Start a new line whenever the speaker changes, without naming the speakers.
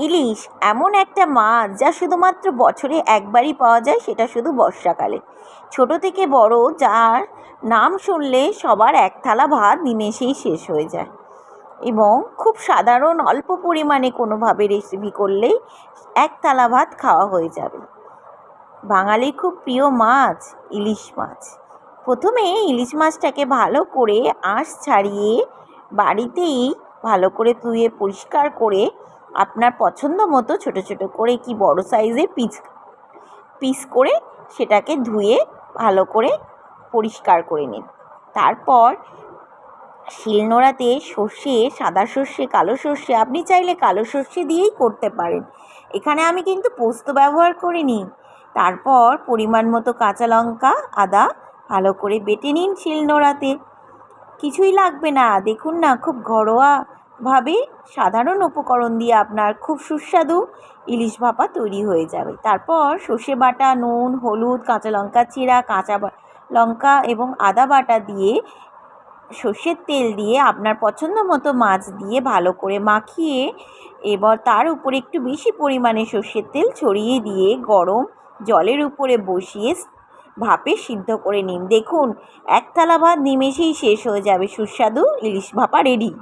ইলিশ এমন একটা মাছ যা শুধুমাত্র বছরে একবারই পাওয়া যায়, সেটা শুধু বর্ষাকালে। ছোট থেকে বড় যার নাম শুনলে সবার এক থালা ভাত নিমেষেই শেষ হয়ে যায়, এবং খুব সাধারণ অল্প পরিমাণে কোনোভাবে রেসিপি করলেই এক থালা ভাত খাওয়া হয়ে যাবে। বাঙালির খুব প্রিয় মাছ ইলিশ মাছ। প্রথমে ইলিশ মাছটাকে ভালো করে আঁশ ছাড়িয়ে বাড়িতেই ভালো করে ধুয়ে পরিষ্কার করে আপনার পছন্দ মতো ছোটো ছোটো করে কি বড় সাইজের পিস করে সেটাকে ধুয়ে ভালো করে পরিষ্কার করে নিন। তারপর শিলনোড়াতে সর্ষে, সাদা সর্ষে, কালো সর্ষে, আপনি চাইলে কালো সর্ষে দিয়েই করতে পারেন, এখানে আমি কিন্তু পোস্ত ব্যবহার করিনি। তারপর পরিমাণ মতো কাঁচা লঙ্কা, আদা ভালো করে বেটে নিন শিলনোড়াতে। কিছুই লাগবে না, দেখুন না, খুব ঘরোয়াভাবে সাধারণ উপকরণ দিয়ে আপনার খুব সুস্বাদু ইলিশ ভাপা তৈরি হয়ে যাবে। তারপর সর্ষে বাটা, নুন, হলুদ, কাঁচা লঙ্কা চিরা, কাঁচা লঙ্কা এবং আদা বাটা দিয়ে, সর্ষের তেল দিয়ে আপনার পছন্দ মতো মাছ দিয়ে ভালো করে মাখিয়ে, এবার তার উপরে একটু বেশি পরিমাণে সর্ষের তেল ছড়িয়ে দিয়ে গরম জলের উপরে বসিয়ে ভাপে সিদ্ধ করে নিন। দেখুন, এক থালা ভাত নিমেষেই শেষ হয়ে যাবে, সুস্বাদু ইলিশ ভাপা রেডি।